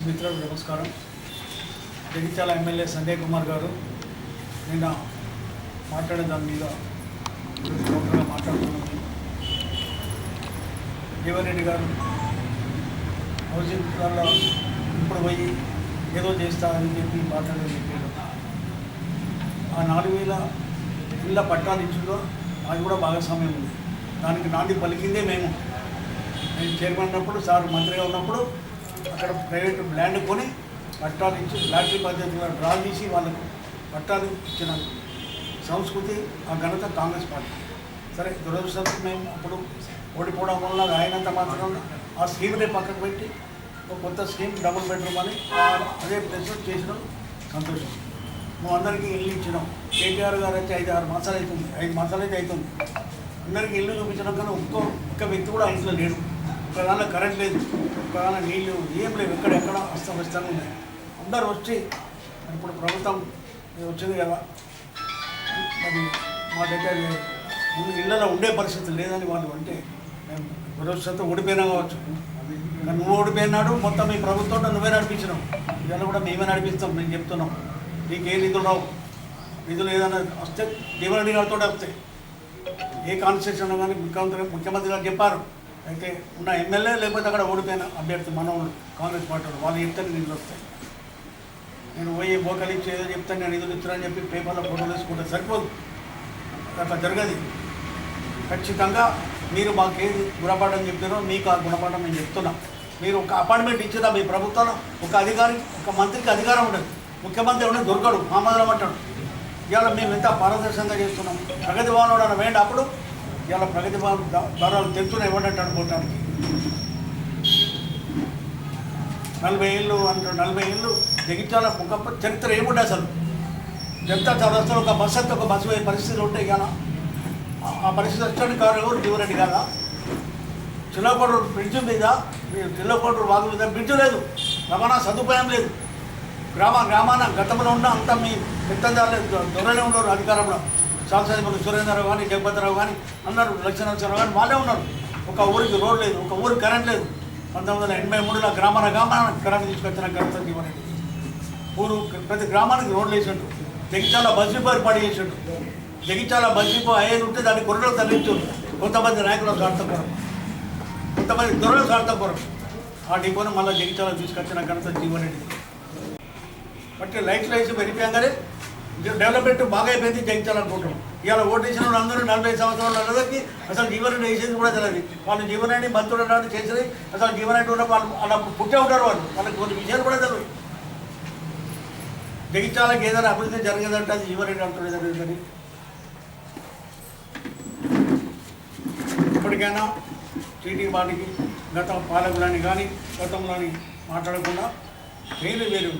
మిత్రులకు నమస్కారం. జగిత్యాల ఎమ్మెల్యే సంజయ్ కుమార్ గారు నిన్న మాట్లాడే దాని మీద మాట్లాడుతున్నాము. జీవన్ రెడ్డి గారు హౌసింగ్ ప్లాన్లో ఇప్పుడు పోయి ఏదో చేస్తా అని చెప్పి మాట్లాడేది చెప్పారు. ఆ 4,000 ఇళ్ళ పట్టాలు ఇచ్చిందో అది కూడా భాగస్వామ్యం ఉంది. దానికి నాంది పలికిందే నేను చైర్మన్ ఉన్నప్పుడు, సార్ మంత్రిగా ఉన్నప్పుడు అక్కడ ప్రైవేట్ ల్యాండ్ కొని పట్టాలు ఇచ్చి లాటరీ పద్ధతిలో డ్రా చేసి వాళ్ళకు పట్టాలు ఇచ్చిన సంస్కృతి, ఆ ఘనత కాంగ్రెస్ పార్టీ. సరే, దురదృష్టం మేము అప్పుడు ఓడిపోవడం వల్ల ఆయనంత మాత్రం ఆ స్కీమ్ని పక్కకు పెట్టి ఒక కొత్త స్కీమ్ డబుల్ బెడ్రూమ్ అని అదే ప్లేస్లో చేసినాం. సంతోషం. మేము అందరికీ ఇల్లు ఇచ్చినాం. కేటీఆర్ గారు అయితే 5-6 మాసాలు అవుతుంది, 5 మాసాలు అయితే అవుతుంది. అందరికీ ఇల్లు చూపించడం కానీ ఒక్క వ్యక్తి కూడా ఇంట్లో లేడు. ఒకదానిలో కరెంట్ లేదు, ఒకదానిలో నీళ్ళు ఏం లేవు, ఎక్కడెక్కడ అస్తవ్యస్తంగా ఉన్నాయి. అందరూ వచ్చి ఇప్పుడు ప్రభుత్వం వచ్చింది కదా, మరి మా దగ్గర ఇళ్ళలో ఉండే పరిస్థితి లేదని వాళ్ళు అంటే మేము దురదృష్టంతో ఓడిపోయినా కావచ్చు. కానీ నువ్వు ఓడిపోయినాడు, మొత్తం ఈ ప్రభుత్వంతో నువ్వే నడిపించినావు. ఇవాళ కూడా మేమే నడిపిస్తాం. నేను చెప్తున్నాం, నీకు ఏ నిధులు రావు. నిధులు ఏదైనా వస్తే జీవన్ రెడ్డి గారితో వస్తాయి. ఏ కాన్స్టిట్యూషన్లో కానీ ముఖ్యమంత్రి గారు చెప్పారు. అయితే ఉన్న ఎమ్మెల్యే లేకపోతే అక్కడ ఓడిపోయిన అభ్యర్థి మనవాళ్ళు కాంగ్రెస్ పార్టీ వాళ్ళు చెప్తాను నిధులు వస్తాయి. నేను పోయి బోకలు ఇచ్చి ఏదో చెప్తాను, నేను నిధులు ఇచ్చానని చెప్పి పేపర్లో ఫోటోలు వేసుకుంటే సరిపోదు. అట్లా జరగదు. ఖచ్చితంగా మీరు మాకు ఏది గుణపాఠం చెప్తారో మీకు ఆ గుణపాఠం నేను చెప్తున్నా. మీరు ఒక అపాయింట్మెంట్ ఇచ్చినా మీ ప్రభుత్వంలో ఒక మంత్రికి అధికారం ఉండదు. ముఖ్యమంత్రి ఎవరైనా దొరకడు, మామూలు అంటాడు. ఇవాళ మేము ఎంత పారదర్శకంగా చేస్తున్నాం. ప్రగతి భవన్ అని వేయండి. అప్పుడు ఇవాళ ప్రగతి భవన్ ధరలు తెలుస్తున్నాయి. ఇవ్వండి అనుకోవటానికి 40 ఏళ్ళు అంటారు. 40 ఏళ్ళు జగిత్యాల ఒక చరిత్ర ఏముండే అసలు. జనతా చౌరస్తాలో ఒక బస్సు అంతా ఒక బస్సు పోయే పరిస్థితులు ఉంటాయి. ఇవాళ ఆ పరిస్థితి వచ్చాడు కారు ఎవరు జీవన్ రెడ్డి కదా. చిల్లకోటూరు బ్రిడ్జ్ మీద, చిల్లకోటూరు వాగు మీద బ్రిడ్జ్ లేదు, రవాణా సదుపాయం లేదు. గ్రామాన గతంలో ఉన్న అంతా మీ పెత్తందారులు దొరలే ఉన్నారు అధికారంలో. శాసనసభ్యులు సురేంద్రరావు కానీ, జగపతిరావు కానీ అందరూ, లక్ష్మణరావు కానీ వాళ్ళే ఉన్నారు. ఒక ఊరికి రోడ్ లేదు, ఒక ఊరికి కరెంట్ లేదు. 1983లో గ్రామాన కరెంట్ తీసుకొచ్చిన ఘనత జీవన్ రెడ్డి. ప్రతి గ్రామానికి రోడ్లు వేసిండు. జగిత్యాల బస్ డిపో ఏర్పాటు చేసిండు. జగిత్యాల బస్ డిపో అయ్యేది ఉంటే దాన్ని కొరలో తరలించు. కొంతమంది నాయకుల స్వార్థం కొరకు, కొంతమంది దొరల స్వార్థం కొరకు ఆ డిపోను మళ్ళీ జగిత్యాల తీసుకొచ్చిన ఘనత జీవన్ రెడ్డి. బట్టి లైట్లు వేసి వెరిపోయంగానే డెవలప్మెంట్ బాగా అయిపోయింది జగిత్యాల అనుకుంటాం. ఇవాళ ఓటు వేసిన వాళ్ళు అందరూ 40 సంవత్సరాల అందరికీ అసలు జీవన్ రెడ్డి వేసేది కూడా తెలియదు. వాళ్ళు జీవన్ రెడ్డి మంత్రులు అన్నట్టు చేసేది అసలు జీవన్ రెడ్డి ఉన్న వాళ్ళు అలా పుట్టే ఉంటారు. వాళ్ళకి కొన్ని విషయాలు కూడా తెలియదు. జగిత్యాలకు ఏదైనా అభివృద్ధి జరగదంటే అది జీవన్ రెడ్డి అంటున్నది జరుగుతుంది. ఇప్పటికైనా టీటీ వాటికి గత పాలకులని కానీ గతంలోని మాట్లాడకుండా వేరు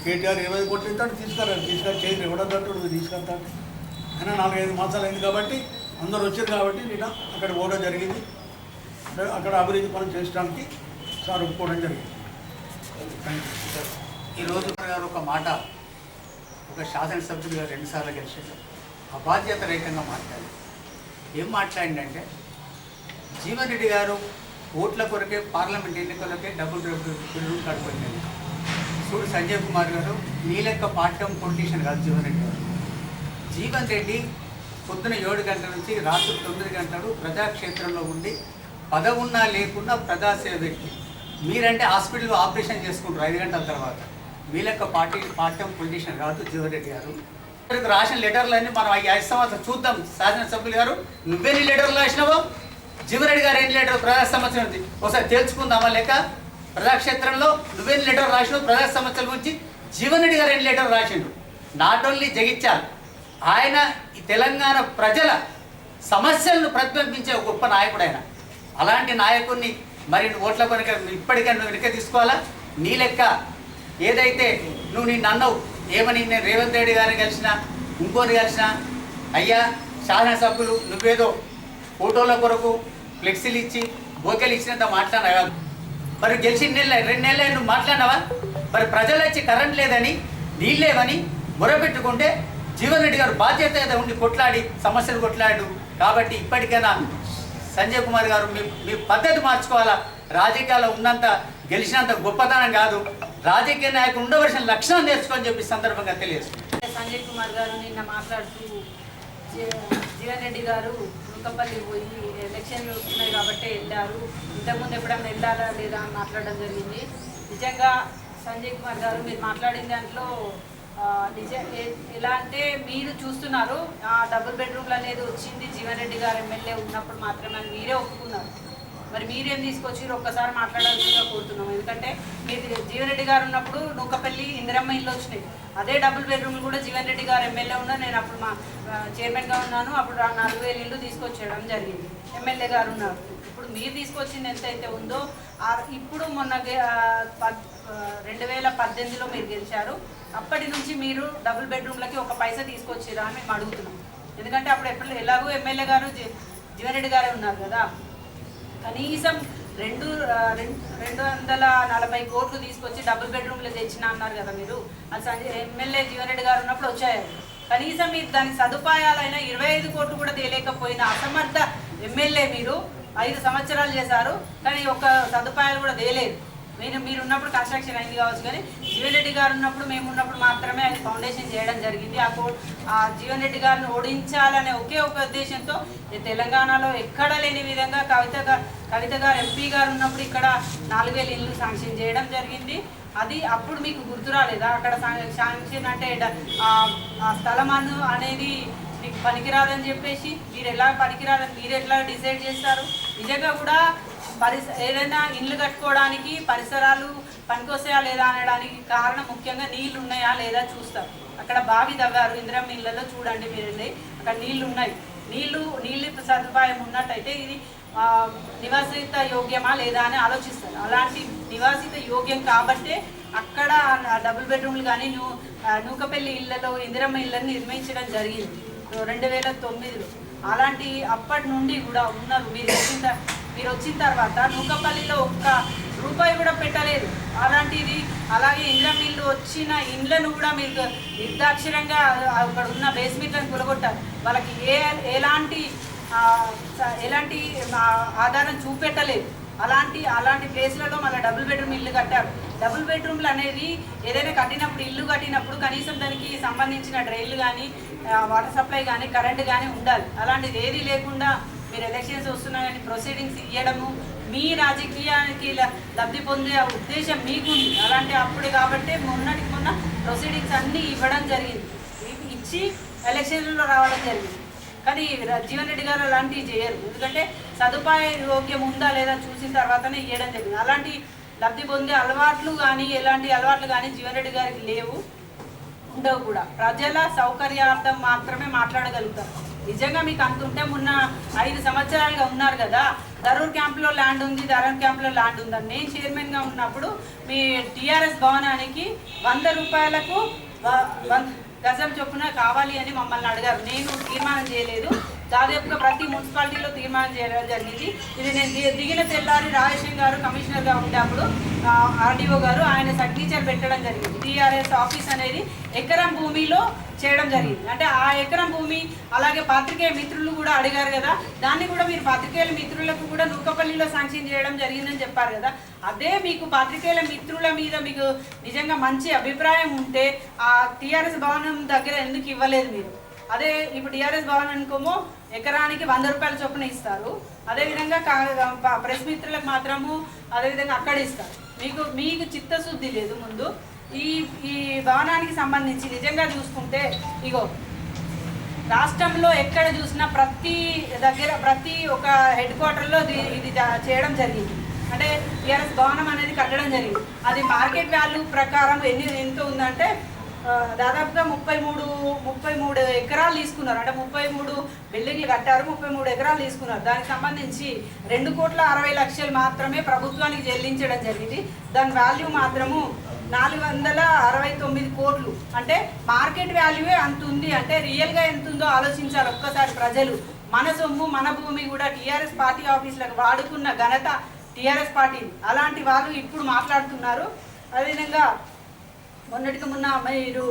కేటీఆర్ 20 కోట్లు ఇస్తాడు, తీసుకొని చేయరు. ఎవడన్నట్టు తీసుకెళ్తాడు. అయినా 4-5 మాసాలు అయింది కాబట్టి అందరూ వచ్చారు కాబట్టి నిన్న అక్కడ పోవడం జరిగింది. అక్కడ అభివృద్ధి పనులు చేయడానికి సార్ ఒప్పుకోవడం జరిగింది. ఈరోజు గారు ఒక మాట, ఒక శాసనసభ్యులుగా 2 సార్లు గెలిచారు. అబాధ్యత రహితంగా మాట్లాడారు. ఏం మాట్లాడిందంటే జీవన్ రెడ్డి గారు ఓట్ల కొరకే, పార్లమెంట్ ఎన్నికలకే డబుల్ బెడ్రూమ్ కట్టుకుంటుంది. చూడు సంజయ్ కుమార్ గారు, నీ లెక్క పార్టీ పొలిటీషియన్ కాదు జీవన్ రెడ్డి గారు. జీవన్ రెడ్డి పొద్దున 7 గంటల నుంచి రాత్రి 9 గంటలు ప్రజాక్షేత్రంలో ఉండి పదవున్నా లేకున్నా ప్రజాసేవ వ్యక్తి. మీరంటే హాస్పిటల్లో ఆపరేషన్ చేసుకుంటారు 5 గంటల తర్వాత. మీ లెక్క పార్టీ పొలిటీషియన్ కాదు జీవన్ రెడ్డి గారు. రాసిన లెటర్లన్నీ మనం 5 సంవత్సరాలు చూద్దాం. శాసనసభ్యులు గారు, నువ్వెన్ని లెటర్లు రాసినావో, జీవన్ రెడ్డి గారు ఎన్ని లెటర్ ప్రజా సమస్యలు ఉంది ఒకసారి తెలుసుకుందామా లెక్క. ప్రజాక్షేత్రంలో నువ్వెన్ని లెటర్ రాసినావు ప్రజా సమస్యల గురించి, జీవన్ రెడ్డి గారు ఎన్ని లెటర్ రాసిండు. నాట్ ఓన్లీ జగిత్యాల, ఆయన ఈ తెలంగాణ ప్రజల సమస్యలను ప్రతిబింబించే ఒక గొప్ప నాయకుడు ఆయన. అలాంటి నాయకుడిని మరి ఓట్ల కొనక ఇప్పటికైనా నువ్వు వెనక తీసుకోవాలా. నీ లెక్క ఏదైతే నువ్వు నిన్ను అన్నావు ఏమని, నేను రేవంత్ రెడ్డి గారిని కలిసినా ఇంకోని కలిసినా, అయ్యా శాసనసభ్యులు నువ్వేదో ఫోటోల కొరకు ఫ్లెక్సీలు ఇచ్చి బోకెలు ఇచ్చినంత మాట్లాడినా కాదు. మరి గెలిచిన 2 నెలలు నువ్వు మాట్లాడినావా? మరి ప్రజలు వచ్చి కరెంట్ లేదని, నీళ్ళు లేవని మొరపెట్టుకుంటే జీవన్ రెడ్డి గారు బాధ్యత ఉండి కొట్లాడి సమస్యలు కొట్లాడు. కాబట్టి ఇప్పటికైనా సంజయ్ కుమార్ గారు మీ పద్ధతి మార్చుకోవాలా. రాజకీయాల్లో ఉన్నంత గెలిచినంత గొప్పతనం కాదు. రాజకీయ నాయకుడు ఉండవలసిన లక్షణం నేర్చుకొని చెప్పి సందర్భంగా తెలియజేస్తుంది. సంజయ్ కుమార్ గారు నిన్న మాట్లాడుతూ జీవన్ రెడ్డి గారు నూకపల్లి పోయి ఎలక్షన్లు వస్తున్నాయి కాబట్టి వెళ్ళారు, ఇంతకుముందు ఎప్పుడైనా వెళ్ళాలా లేదా అని మాట్లాడడం జరిగింది. నిజంగా సంజయ్ కుమార్ గారు మీరు మాట్లాడిన దాంట్లో ఎలా అంటే మీరు చూస్తున్నారు డబుల్ బెడ్రూమ్లు అనేది వచ్చింది జీవన్ రెడ్డి గారు ఎమ్మెల్యే ఉన్నప్పుడు మాత్రమే మీరే ఒప్పుకున్నారు. మరి మీరేం తీసుకొచ్చి ఒక్కసారి మాట్లాడాల్సిందిగా కోరుతున్నాం. ఎందుకంటే మీరు జీవన్ రెడ్డి గారు ఉన్నప్పుడు నూకపల్లి ఇందిరమ్మ ఇల్లు వచ్చినాయి, అదే డబుల్ బెడ్రూమ్లు కూడా జీవన్ రెడ్డి గారు ఎమ్మెల్యే ఉన్నారు. నేను అప్పుడు మా చైర్మన్గా ఉన్నాను, అప్పుడు 4000 ఇల్లు తీసుకొచ్చేయడం జరిగింది. ఎమ్మెల్యే గారు ఉన్నారు. ఇప్పుడు మీరు తీసుకొచ్చింది ఎంత అయితే ఉందో ఇప్పుడు మొన్న 2018లో మీరు గెలిచారు, అప్పటి నుంచి మీరు డబుల్ బెడ్రూమ్లకి ఒక పైసా తీసుకొచ్చిరా అని మేము అడుగుతున్నాం. ఎందుకంటే అప్పుడు ఎలాగో ఎమ్మెల్యే గారు జీవన్ రెడ్డి గారే ఉన్నారు కదా, కనీసం 240 కోట్లు తీసుకొచ్చి డబుల్ బెడ్రూమ్లు తెచ్చినా అన్నారు కదా మీరు. అది ఎమ్మెల్యే జీవన్ రెడ్డి గారు ఉన్నప్పుడు వచ్చాయి. కనీసం మీరు దానికి సదుపాయాలైనా 25 కోట్లు కూడా తేలేకపోయిన అసమర్థ ఎమ్మెల్యే మీరు. 5 సంవత్సరాలు చేశారు కానీ ఒక్క సదుపాయాలు కూడా తేలేదు. మీరు ఉన్నప్పుడు కన్స్ట్రక్షన్ అయింది కావచ్చు, కానీ జీవన్ రెడ్డి గారు ఉన్నప్పుడు మేము ఉన్నప్పుడు మాత్రమే అది ఫౌండేషన్ చేయడం జరిగింది. ఆ జీవన్ రెడ్డి గారిని ఓడించాలనే ఒకే ఒక ఉద్దేశంతో తెలంగాణలో ఎక్కడ లేని విధంగా కవిత గారు ఎంపీ గారు ఉన్నప్పుడు ఇక్కడ 4000 ఇల్లు శాంక్షన్ చేయడం జరిగింది. అది అప్పుడు మీకు గుర్తు రాలేదా? అక్కడ శాంక్షన్ అంటే ఆ స్థలం అనేది మీకు పనికిరాదని చెప్పేసి మీరు ఎలా పనికిరాదని మీరు ఎట్లా డిసైడ్ చేస్తారు? నిజంగా కూడా ఏదైనా ఇల్లు కట్టుకోవడానికి పరిసరాలు పనికొస్తాయా లేదా అనడానికి కారణం ముఖ్యంగా నీళ్లు ఉన్నాయా లేదా చూస్తారు. అక్కడ బావి తవ్వారు ఇందిరమ్మ ఇళ్లలో, చూడండి మీరు వెళ్ళి అక్కడ నీళ్లు ఉన్నాయి. నీళ్లు సదుపాయం ఉన్నట్టయితే ఇది నివాసిత యోగ్యమా లేదా అని ఆలోచిస్తారు. అలాంటి నివాసిత యోగ్యం కాబట్టే అక్కడ డబుల్ బెడ్రూమ్లు కానీ నూకపల్లి ఇళ్లలో ఇందిరమ్మ ఇళ్లను నిర్మించడం జరిగింది 2009లో. అలాంటి అప్పటి నుండి కూడా ఉన్నారు. మీరు వచ్చిన తర్వాత నూకపల్లిలో ఒక్క రూపాయి కూడా పెట్టలేదు. అలాంటిది అలాగే ఇందిరమ్మ ఇల్లు వచ్చిన ఇండ్లను కూడా మీరు నిర్దాక్షిణ్యంగా అక్కడ ఉన్న బేస్మెంట్లను కూలగొట్టారు. వాళ్ళకి ఎలాంటి ఆధారం చూపెట్టలేదు. అలాంటి ప్లేస్లలో మళ్ళీ డబుల్ బెడ్రూమ్ ఇల్లు కట్టారు. డబుల్ బెడ్రూమ్లు అనేది ఏదైనా కట్టినప్పుడు ఇల్లు కట్టినప్పుడు కనీసం దానికి సంబంధించిన డ్రైన్లు కానీ వాటర్ సప్లై కానీ కరెంటు కానీ ఉండాలి. అలాంటిది ఏది లేకుండా మీరు ఎలక్షన్స్ వస్తున్నా కానీ ప్రొసీడింగ్స్ ఇవ్వడము మీ రాజకీయానికి లబ్ధి పొందే ఉద్దేశం మీకుంది. అలాంటి అప్పుడు కాబట్టి మొన్న ప్రొసీడింగ్స్ అన్నీ ఇవ్వడం జరిగింది, ఇచ్చి ఎలక్షన్లో రావడం జరిగింది. కానీ జీవన్ రెడ్డి గారు అలాంటివి చేయరు. ఎందుకంటే సదుపాయ యోగ్యం ఉందా లేదా చూసిన తర్వాతనే ఇవ్వడం జరిగింది. అలాంటి లబ్ధి పొందే అలవాట్లు కానీ ఎలాంటి అలవాట్లు కానీ జీవన్ రెడ్డి గారికి లేవు, ఉండవు కూడా. ప్రజల సౌకర్యార్థం మాత్రమే మాట్లాడగలుగుతారు. నిజంగా మీకు అంత ఉంటే మొన్న 5 సంవత్సరాలుగా ఉన్నారు కదా, దరూర్ క్యాంప్లో ల్యాండ్ ఉంది, దరూర్ క్యాంప్లో ల్యాండ్ ఉందని నేను చైర్మన్గా ఉన్నప్పుడు మీ టీఆర్ఎస్ భవనానికి 100 రూపాయలకు గజం చొప్పున కావాలి అని మమ్మల్ని అడిగారు. నేను తీర్మానం చేయలేదు, దాదాపుగా ప్రతి మున్సిపాలిటీలో తీర్మానం చేయడం జరిగింది. ఇది నేను దిగిన తెల్లారి రాజేశం గారు కమిషనర్గా ఉండేప్పుడు ఆర్డీఓ గారు ఆయన సిగ్నేచర్ పెట్టడం జరిగింది. టీఆర్ఎస్ ఆఫీస్ అనేది ఎకరం భూమిలో చేయడం జరిగింది. అంటే ఆ ఎకరం భూమి అలాగే పాత్రికేయ మిత్రులు కూడా అడిగారు కదా, దాన్ని కూడా మీరు పాత్రికేయుల మిత్రులకు కూడా నూకపల్లిలో శాంక్షన్ చేయడం జరిగిందని చెప్పారు కదా. అదే మీకు పాత్రికేయుల మిత్రుల మీద మీకు నిజంగా మంచి అభిప్రాయం ఉంటే ఆ టీఆర్ఎస్ భవనం దగ్గర ఎందుకు ఇవ్వలేదు మీరు? అదే ఇప్పుడు టీఆర్ఎస్ భవన్ అనుకోమో ఎకరానికి 100 రూపాయల చొప్పున ఇస్తారు. అదేవిధంగా ప్రెస్ మిత్రులకు మాత్రము అదేవిధంగా అక్కడ ఇస్తారు. మీకు చిత్తశుద్ధి లేదు. ముందు ఈ భవనానికి సంబంధించి నిజంగా చూసుకుంటే ఇగో రాష్ట్రంలో ఎక్కడ చూసినా ప్రతి ఒక హెడ్ క్వార్టర్లో ఇది చేయడం జరిగింది. అంటే టీఆర్ఎస్ భవనం అనేది కట్టడం జరిగింది. అది మార్కెట్ వాల్యూ ప్రకారం ఎంత ఉందంటే దాదాపుగా 33 ఎకరాలు తీసుకున్నారు. అంటే 33 బిల్డింగ్లు కట్టారు, 33 ఎకరాలు తీసుకున్నారు. దానికి సంబంధించి 2,60,00,000 మాత్రమే ప్రభుత్వానికి చెల్లించడం జరిగింది. దాని వాల్యూ మాత్రము 469 కోట్లు. అంటే మార్కెట్ వాల్యూవే అంత ఉంది. అంటే రియల్గా ఎంత ఉందో ఆలోచించాలి ఒక్కసారి ప్రజలు. మన సొమ్ము మన భూమి కూడా టీఆర్ఎస్ పార్టీ ఆఫీసులకు వాడుకున్న ఘనత టీఆర్ఎస్ పార్టీ. అలాంటి వాళ్ళు ఇప్పుడు మాట్లాడుతున్నారు. అదేవిధంగా మొన్నటికి మొన్న మీరు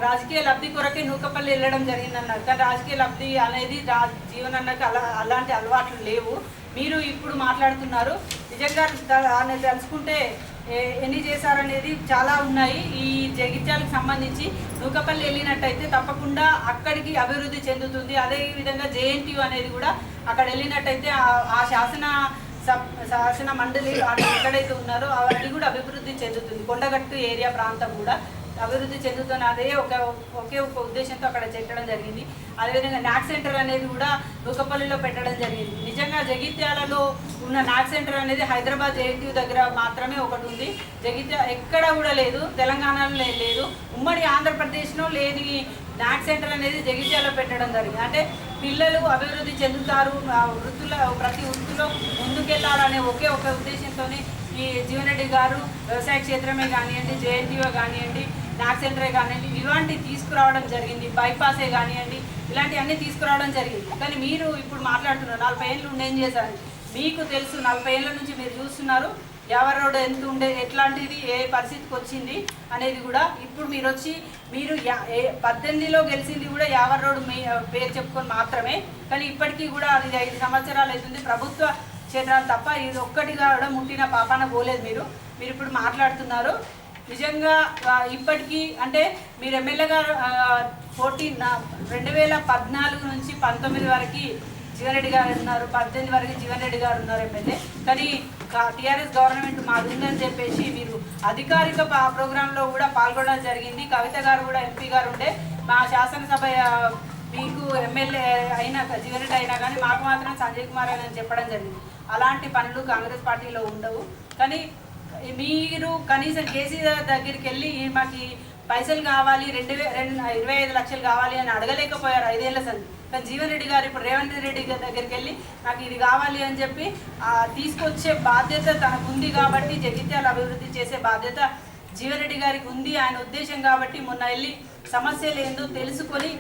రాజకీయ లబ్ధి కొరకే నూకపల్లి వెళ్ళడం జరిగిందన్నారు. కానీ రాజకీయ లబ్ధి అనేది జీవనన్నకు అలాంటి అలవాట్లు లేవు. మీరు ఇప్పుడు మాట్లాడుతున్నారు నిజంగా ఆయన తెలుసుకుంటే ఎన్ని చేశారనేది చాలా ఉన్నాయి. ఈ జగిత్యాలకు సంబంధించి నూకపల్లి వెళ్ళినట్టయితే తప్పకుండా అక్కడికి అభివృద్ధి చెందుతుంది. అదేవిధంగా JNTU అనేది కూడా అక్కడ వెళ్ళినట్టయితే ఆ శాసన మండలి ఎక్కడైతే ఉన్నారో అవన్నీ కూడా అభివృద్ధి చెందుతుంది. కొండగట్టు ఏరియా ప్రాంతం కూడా అభివృద్ధి చెందుతున్న అదే ఒకే ఒక ఉద్దేశంతో అక్కడ పెట్టడం జరిగింది. అదేవిధంగా నాక్ సెంటర్ అనేది కూడా నూకపల్లిలో పెట్టడం జరిగింది. నిజంగా జగిత్యాలలో ఉన్న నాక్ సెంటర్ అనేది హైదరాబాద్ JNTU దగ్గర మాత్రమే ఒకటి ఉంది. జగిత్యాల ఎక్కడ కూడా లేదు, తెలంగాణలో లేదు. ఉమ్మడి ఆంధ్రప్రదేశ్లో లేని నాక్ సెంటర్ అనేది జగిత్యాలలో పెట్టడం జరిగింది. అంటే పిల్లలు అభివృద్ధి చెందుతారు, ప్రతి వృత్తిలో ముందుకెళ్లాలనే ఒకే ఒక ఉద్దేశంతో ఈ జీవన్ రెడ్డి గారు వ్యవసాయ క్షేత్రమే కానివ్వండి, JNTU కానివ్వండి, నాక్ సెంటరే కానివ్వండి, ఇలాంటివి తీసుకురావడం జరిగింది. బైపాసే కానివ్వండి, ఇలాంటివన్నీ తీసుకురావడం జరిగింది. కానీ మీరు ఇప్పుడు మాట్లాడుతున్నారు 40 ఏళ్ళు ఉండి ఏం చేశారు. మీకు తెలుసు 40 ఏళ్ళ నుంచి మీరు చూస్తున్నారు యావర్ రోడ్ ఎంత ఉండే, ఎట్లాంటిది, ఏ పరిస్థితికి వచ్చింది అనేది కూడా. ఇప్పుడు మీరు వచ్చి మీరు 18లో గెలిచింది కూడా యావర్ రోడ్ పేరు చెప్పుకొని మాత్రమే. కానీ ఇప్పటికీ కూడా అది 5 సంవత్సరాలు అవుతుంది ప్రభుత్వ క్షేత్రాలు తప్ప ఇది ఒక్కటిగా కూడా ముట్టిన పాపాన పోలేదు. మీరు ఇప్పుడు మాట్లాడుతున్నారు. నిజంగా ఇప్పటికీ అంటే మీరు ఎమ్మెల్యే గారు 2014 నుంచి 19 వరకు జీవన్ రెడ్డి గారు ఉన్నారు, 18 వరకు జీవన్ రెడ్డి గారు ఉన్నారు ఎమ్మెల్యే. కానీ TRS గవర్నమెంట్ మాది ఉందని చెప్పేసి మీరు అధికారిక ప్రోగ్రాంలో కూడా పాల్గొనడం జరిగింది. కవిత గారు కూడా MP గారు ఉండే మా శాసనసభ మీకు ఎమ్మెల్యే అయినా జీవన్ రెడ్డి అయినా కానీ మాకు మాత్రం సంజయ్ కుమార్ అని చెప్పడం జరిగింది. అలాంటి పనులు కాంగ్రెస్ పార్టీలో ఉండవు. కానీ మీరు కనీసం కేసీఆర్ దగ్గరికి వెళ్ళి మాకు పైసలు కావాలి 25 లక్షలు కావాలి అని అడగలేకపోయారు 5 ఏళ్ల సంది. కానీ జీవన్ రెడ్డి గారు ఇప్పుడు రేవంత్ రెడ్డి దగ్గరికి వెళ్ళి నాకు ఇది కావాలి అని చెప్పి తీసుకొచ్చే బాధ్యత తనకు ఉంది. కాబట్టి జగిత్యాల అభివృద్ధి చేసే బాధ్యత జీవన్ రెడ్డి గారికి ఉంది. ఆయన ఉద్దేశం కాబట్టి మొన్న వెళ్ళి సమస్యలు ఏందో తెలుసుకొని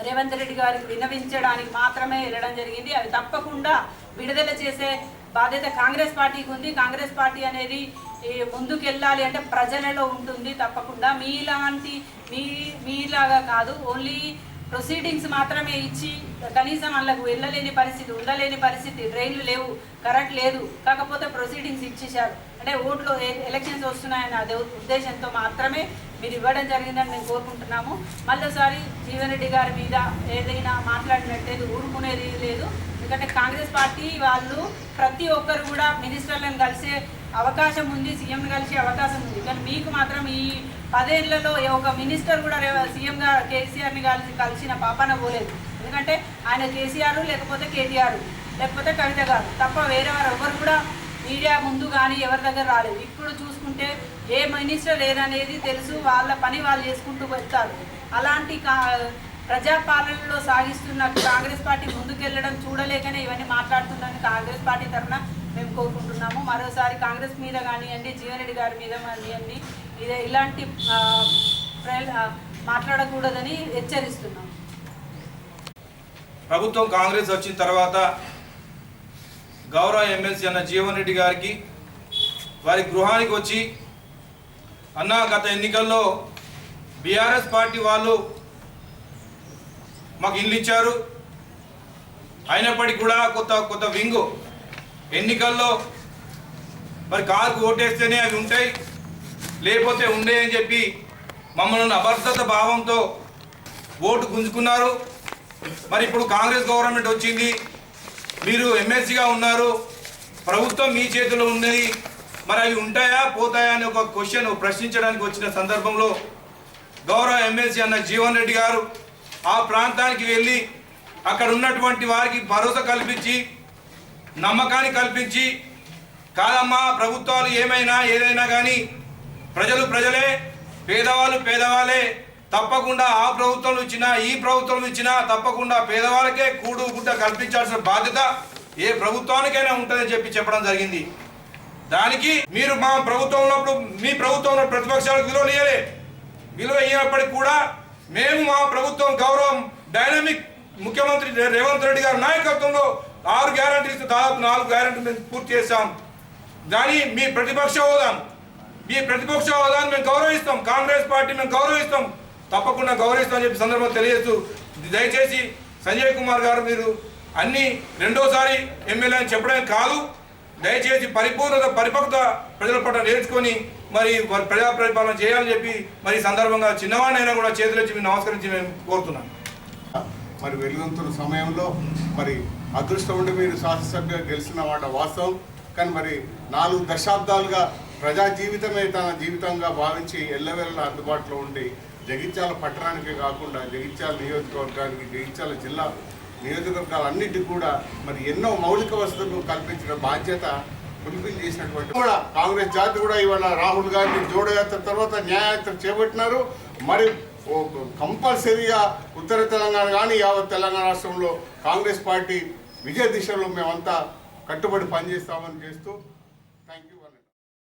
రేవంత్ రెడ్డి గారికి విన్నవించడానికి మాత్రమే వెళ్ళడం జరిగింది. అది తప్పకుండా విడుదల చేసే బాధ్యత కాంగ్రెస్ పార్టీకి ఉంది. కాంగ్రెస్ పార్టీ అనేది ముందుకు వెళ్ళాలి అంటే ప్రజలలో ఉంటుంది. తప్పకుండా మీలాగా కాదు, ఓన్లీ ప్రొసీడింగ్స్ మాత్రమే ఇచ్చి కనీసం వాళ్ళకు వెళ్ళలేని పరిస్థితి, ఉండలేని పరిస్థితి, డ్రైన్లు లేవు, కరెంట్ లేదు, కాకపోతే ప్రొసీడింగ్స్ ఇచ్చేశారు. అంటే ఓట్లు ఎలక్షన్స్ వస్తున్నాయన్న అదే ఉద్దేశంతో మాత్రమే మీరు ఇవ్వడం జరిగిందని మేము కోరుకుంటున్నాము. మళ్ళీసారి జీవన్ రెడ్డి గారి మీద ఏదైనా మాట్లాడినట్టేది ఊరుకునేది లేదు. ఎందుకంటే కాంగ్రెస్ పార్టీ వాళ్ళు ప్రతి ఒక్కరు కూడా మినిస్టర్లను కలిసే అవకాశం ఉంది, సీఎంని కలిసే అవకాశం ఉంది. కానీ మీకు మాత్రం ఈ 10 ఏళ్లలో ఒక మినిస్టర్ కూడా సీఎం గారు కేసీఆర్ని కలిసిన పాపన పోలేదు. ఎందుకంటే ఆయన కేసీఆర్ లేకపోతే KTR లేకపోతే కవిత గారు తప్ప వేరే వారు ఎవరు కూడా మీడియా ముందు కానీ ఎవరి దగ్గర రాలేదు. ఇప్పుడు చూసుకుంటే ఏ మినిస్టర్ ఏదనేది తెలుసు, వాళ్ళ పని వాళ్ళు చేసుకుంటూ వెళ్తారు. అలాంటి ప్రజాపాలనలో సాగిస్తున్న కాంగ్రెస్ పార్టీ ముందుకెళ్ళడం చూడలేకనే ఇవన్నీ మాట్లాడుతుందని కాంగ్రెస్ పార్టీ తరఫున మేము కోరుకుంటున్నాము. మరోసారి కాంగ్రెస్ మీద కానివ్వండి, జీవన్ రెడ్డి గారి మీద కానివ్వండి, ఇలాంటి మాట్లాడకూడదని హెచ్చరిస్తున్నాం. ప్రభుత్వం కాంగ్రెస్ వచ్చిన తర్వాత గౌరవ ఎమ్మెల్సీ అన్న జీవన్ రెడ్డి గారికి వారి గృహానికి వచ్చి అన్న గత ఎన్నికల్లో బీఆర్ఎస్ పార్టీ వాళ్ళు మాకు ఇల్లు ఇచ్చారు, అయినప్పటికీ కూడా కొత్త వింగు ఎన్నికల్లో మరి కారుకు ఓటేస్తేనే అవి ఉంటాయి, లేకపోతే ఉండే అని చెప్పి మమ్మల్ని అభద్రత భావంతో ఓటు గుంజుకున్నారు. మరి ఇప్పుడు కాంగ్రెస్ గవర్నమెంట్ వచ్చింది, మీరు ఎమ్మెల్సీగా ఉన్నారు, ప్రభుత్వం మీ చేతిలో ఉన్నది, మరి అవి ఉంటాయా పోతాయా అని ఒక క్వశ్చన్ ప్రశ్నించడానికి వచ్చిన సందర్భంలో గౌరవ ఎమ్మెల్సీ అన్న జీవన్ రెడ్డి గారు ఆ ప్రాంతానికి వెళ్ళి అక్కడ ఉన్నటువంటి వారికి భరోసా కల్పించి, నమ్మకాన్ని కల్పించి, కాదమ్మా ప్రభుత్వాలు ఏదైనా కానీ ప్రజలే, పేదవాళ్ళు పేదవాళ్ళే, తప్పకుండా ఆ ప్రభుత్వం ఇచ్చినా ఈ ప్రభుత్వం ఇచ్చినా తప్పకుండా పేదవాళ్ళకే కూడు గుడ్డ కల్పించాల్సిన బాధ్యత ఏ ప్రభుత్వానికైనా ఉంటుందని చెప్పడం జరిగింది. దానికి మీరు మా ప్రభుత్వం ఉన్నప్పుడు మీ ప్రభుత్వంలో ప్రతిపక్షాలకు విలువ ఇవ్వనప్పటికీ కూడా మేము మా ప్రభుత్వం గౌరవం డైనమిక్ ముఖ్యమంత్రి రేవంత్ రెడ్డి గారి నాయకత్వంలో 6 గ్యారంటీలు దాదాపు 4 గ్యారంటీలు మేము పూర్తి చేశాం. కానీ మీ ప్రతిపక్ష హోదాను మేము గౌరవిస్తాం, కాంగ్రెస్ పార్టీ మేము గౌరవిస్తాం, తప్పకుండా గౌరవిస్తామని చెప్పి సందర్భంగా తెలియజేస్తూ, దయచేసి సంజయ్ కుమార్ గారు మీరు అన్ని రెండోసారి ఎమ్మెల్యే అని చెప్పడమే కాదు, దయచేసి పరిపక్వత ప్రజల పట్ల నేర్చుకొని మరి వారి ప్రజా పరిపాలన చేయాలని చెప్పి మరి ఈ సందర్భంగా చిన్నవాడినైనా కూడా చేతులెత్తి మీరు నమస్కరించి నేను కోరుతున్నాను. మరి వెలుగొంతున్న సమయంలో మరి అదృష్టం ఉండి మీరు శాసనసభ్యుగా గెలిచిన మాట వాస్తవం. కానీ మరి 4 దశాబ్దాలుగా ప్రజా జీవితమే తన జీవితంగా భావించి ఎల్లవేళలా అందుబాటులో ఉండి జగిత్యాల పట్టణానికే కాకుండా జగిత్యాల నియోజకవర్గానికి, జగిత్యాల జిల్లా నియోజకవర్గాలన్నిటికీ కూడా మరి ఎన్నో మౌలిక వసతులు కల్పించిన బాధ్యత ఫుల్ఫిల్ చేసినటువంటి కూడా కాంగ్రెస్ జాతి కూడా ఇవాళ రాహుల్ గాంధీ జోడయాత్ర తర్వాత న్యాయయాత్ర చేపట్టినారు. మరి కంపల్సరీగా ఉత్తర తెలంగాణ కానీ యావత్ తెలంగాణ రాష్ట్రంలో కాంగ్రెస్ పార్టీ విజయ దిశలో మేమంతా కట్టుబడి పనిచేస్తామని చేస్తూ థ్యాంక్ యూ.